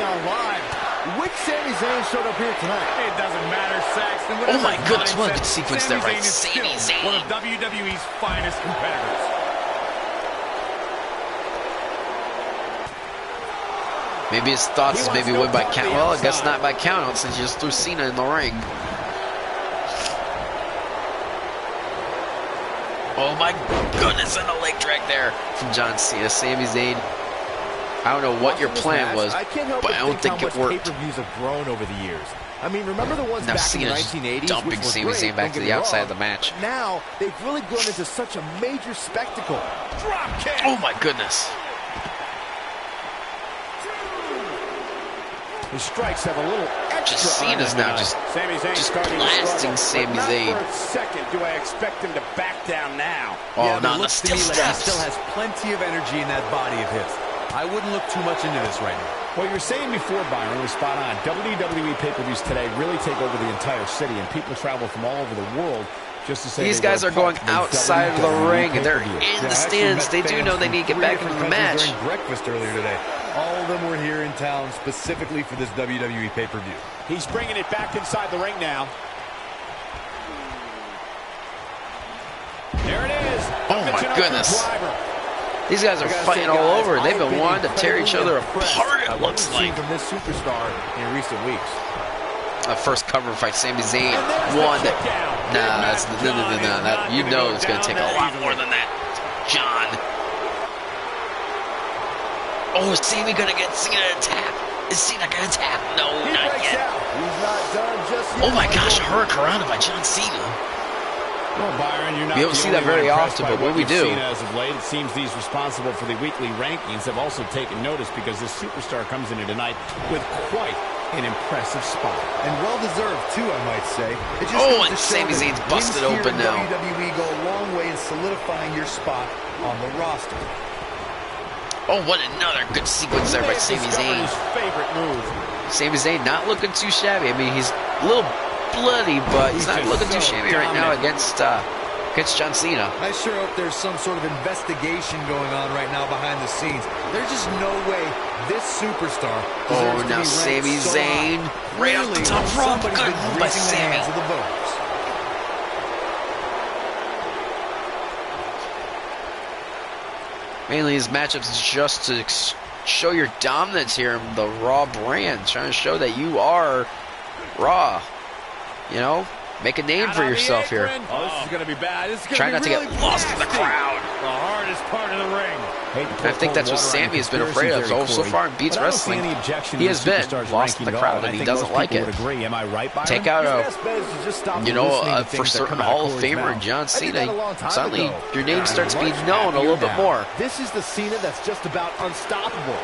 Which Sami Zayn showed up here tonight? It doesn't matter, Saxton. Oh my goodness, what a good sequence there, right? Sami Zayn. One of WWE's finest competitors. Maybe his thoughts is maybe win by count. Well, I guess not by count out since he just threw Cena in the ring. Oh my goodness, and a leg drag there from John Cena. Sami Zayn. I don't know what your plan was, but I don't think it worked. Pay-per-views have grown over the years. I mean, remember the ones Now back in the Cena's 1980s, dumping which were Sami great, Zayn back to the outside of the match. But now they've really grown into such a major spectacle. Drop kick. Oh my goodness. The strikes have a little extra. Just Cena's now just blasting Sami Zayn. For a second, do I expect him to back down now? Oh, no, looks to me like he still has plenty of energy in that body of his. I wouldn't look too much into this right now. What you were saying before, Byron, was spot on. WWE pay-per-views today really take over the entire city, and people travel from all over the world just to say these guys are going outside of the ring, and they're in the stands. They do know they need to get back into the match. During breakfast earlier today. All of them were here in town specifically for this WWE pay-per-view. He's bringing it back inside the ring now. There it is. Oh my goodness. These guys are fighting all over. They've been wanting to tear each other apart, it looks like. From this superstar in recent weeks. First cover fight, Sami Zayn won. Nah, that's no. You know it's going to take a lot more than that, John. Oh, is Sami going to get Cena to tap? Is Cena going to tap? No, not yet. He's not done just yet. Oh my gosh, a hurricanrana by John Cena. Well, Byron, you're not we don't see that very often, but when we do, as of late, it seems these responsible for the weekly rankings have also taken notice because this superstar comes into tonight with quite an impressive spot. And well-deserved, too, I might say. It just oh, and Sami Zayn's busted open now. WWE go a long way in solidifying your spot on the roster. Oh, what another good sequence there by Sami Zayn. His favorite move. Sami Zayn not looking too shabby. I mean, he's a little bloody, but he's not looking too shabby right now against John Cena. I sure hope there's some sort of investigation going on right now behind the scenes. There's just no way this superstar deserves to now be Sami so Zayn right off the top rope. Good move by Sami. Of the voters. Mainly his matchups is just to show your dominance here in the Raw brand. Trying to show that you are Raw. You know, make a name for yourself here. Oh, this is going to be bad. This is Try going not to to be get really lost in the crowd. The hardest part of the ring. I think that's what Sammy has been afraid of so far in Beats Wrestling. He has been lost in the crowd, and he doesn't like it. Am I right, Byron? Take out for certain Hall of Famer John Cena, suddenly your name starts being known a little bit more. This is the Cena that's just about unstoppable.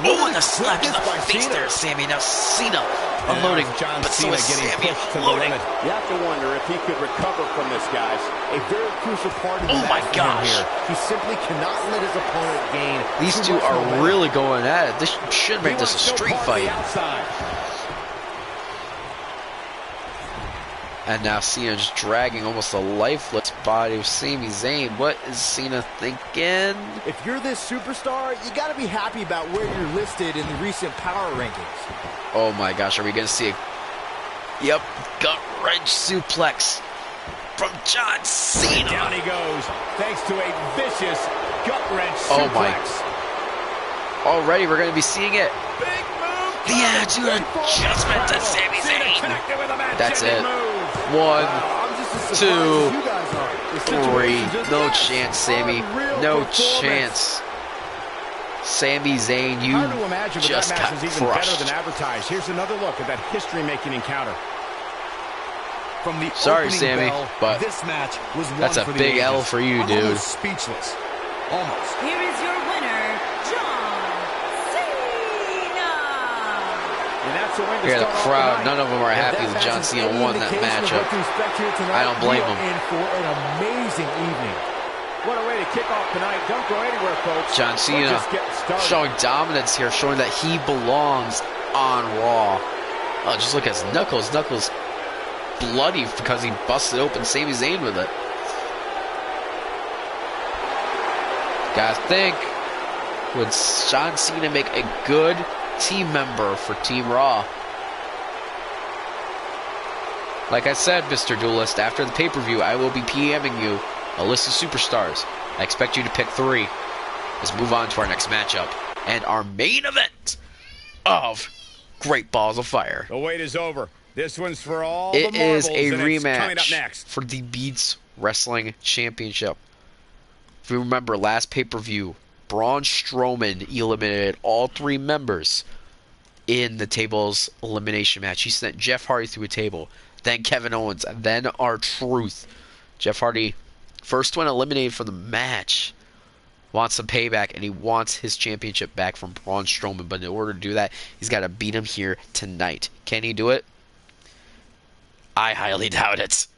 Oh, and a slap to the face there, Sammy. Now Cena unloading, but so is Sammy unloading. You have to wonder if he could recover from this, guys. A very crucial part of the my match gosh. here. He simply cannot let his opponent gain. These two are really going at it. This should make this a street fight. And now Cena just dragging almost a lifeless body of Sami Zayn. What is Cena thinking? If you're this superstar, you got to be happy about where you're listed in the recent power rankings. Oh my gosh, are we going to see a... Yep, gut-wrench suplex from John Cena. And down he goes, thanks to a vicious gut-wrench suplex. Oh my. Already we're going to be seeing it. Big move. The attitude adjustment to Sami Zayn. That's it. Move. 1, 2, 3. No chance, Sammy. No chance. Sami Zayn, you just got crushed. Better than advertised. Here's another look at that history-making encounter. From the Sorry, Sammy, bell, but this match was one that's a for the big ages. L for you, I'm dude. almost speechless. Almost. Here is your winner, John Cena. And that's a win to Here, the start off crowd, the night. none of them are If happy that that John match is Cena any won that indication of matchup. what to expect here tonight, I don't blame we him. are in for an amazing evening. What a way to kick off tonight. Don't go anywhere, folks. John We're Cena just getting started. showing dominance here, showing that he belongs on Raw. Oh, just look at his knuckles. Knuckles bloody because he busted open Sami Zayn with it. Gotta think, would John Cena make a good team member for Team Raw? Like I said, Mr. Duelist, after the pay-per-view, I will be PMing you a list of superstars. I expect you to pick 3. Let's move on to our next matchup and our main event of Great Balls of Fire. The wait is over. This one's for all It the marbles, is a and it's coming up rematch next. for the Beats Wrestling Championship. If you remember, last pay-per-view, Braun Strowman eliminated all 3 members in the table's elimination match. He sent Jeff Hardy through a table, then Kevin Owens, and then R-Truth. Jeff Hardy, first one eliminated from the match, wants some payback, and he wants his championship back from Braun Strowman. But in order to do that, he's got to beat him here tonight. Can he do it? I highly doubt it.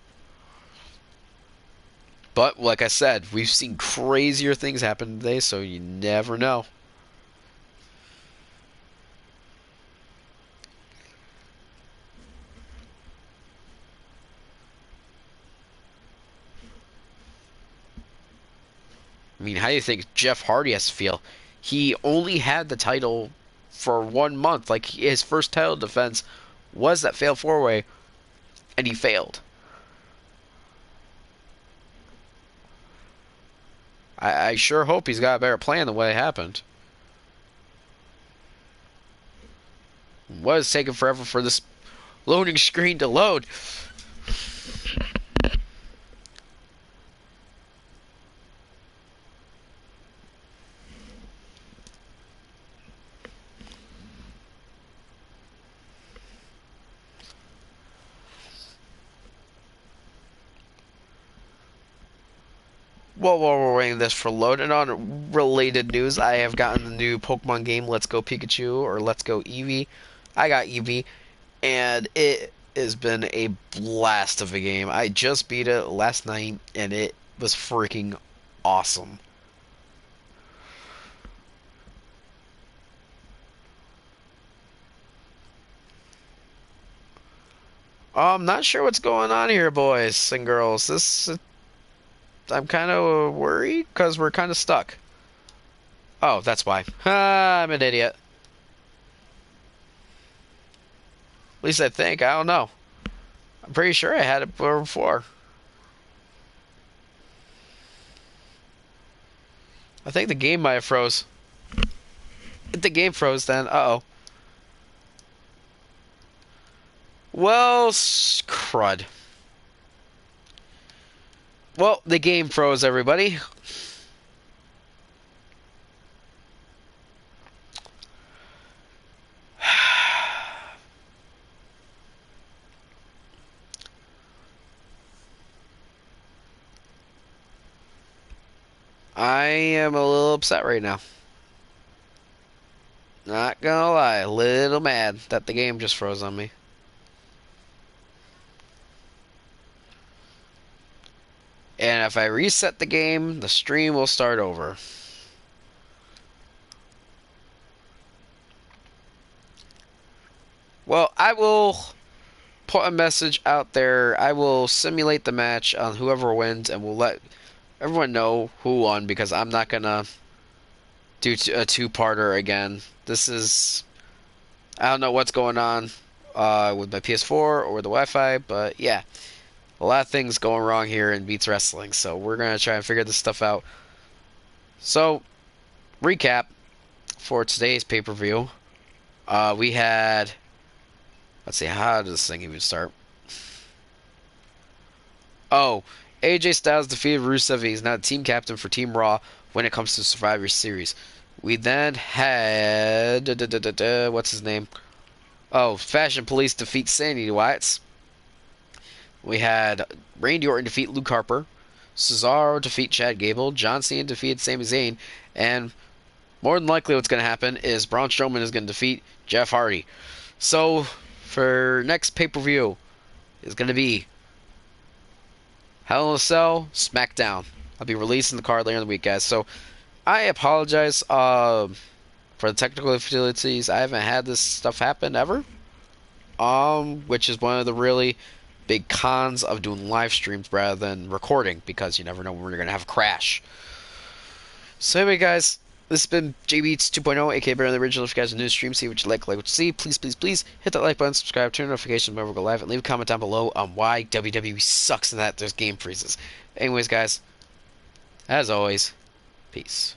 But, like I said, we've seen crazier things happen today, so you never know. I mean, how do you think Jeff Hardy has to feel? He only had the title for 1 month. Like, his first title defense was that fail 4-way, and he failed. I sure hope he's got a better plan than what happened. What is taking forever for this loading screen to load? While we're waiting this for load, and on related news, I have gotten the new Pokemon game, Let's Go Pikachu, or Let's Go Eevee. I got Eevee, and it has been a blast of a game. I just beat it last night, and it was freaking awesome. I'm not sure what's going on here, boys and girls. I'm kind of worried because we're kind of stuck. Oh, that's why. I'm an idiot. At least I think. I don't know. I'm pretty sure I had it before. I think the game might have froze. If the game froze, then uh-oh. Well, crud. Well, the game froze, everybody. I am a little upset right now. Not gonna lie, a little mad that the game just froze on me. And if I reset the game, the stream will start over. Well, I will put a message out there. I will simulate the match on whoever wins, and we'll let everyone know who won, because I'm not gonna do a two-parter again. This is... I don't know what's going on with my PS4 or the Wi-Fi, but yeah. A lot of things going wrong here in Beats Wrestling, so we're going to try and figure this stuff out. So, recap for today's pay-per-view. We had... Let's see, how does this thing even start? Oh, AJ Styles defeated Rusev. He's now team captain for Team Raw when it comes to Survivor Series. We then had... what's his name? Oh, Fashion Police defeat Sanity Wyatts. We had Randy Orton defeat Luke Harper. Cesaro defeat Chad Gable. John Cena defeated Sami Zayn. And more than likely what's going to happen is Braun Strowman is going to defeat Jeff Hardy. So, for next pay-per-view is going to be Hell in a Cell, SmackDown. I'll be releasing the card later in the week, guys. So, I apologize for the technical difficulties. I haven't had this stuff happen ever. Which is one of the really big cons of doing live streams rather than recording, because you never know when you're going to have a crash. So anyway, guys, this has been JBeats 2.0, aka Barry the Original. If you guys are new to stream, see what you like what you see, please, please, please hit that like button, subscribe, turn notifications whenever we go live, and leave a comment down below on why WWE sucks and that there's game freezes. Anyways, guys, as always, peace.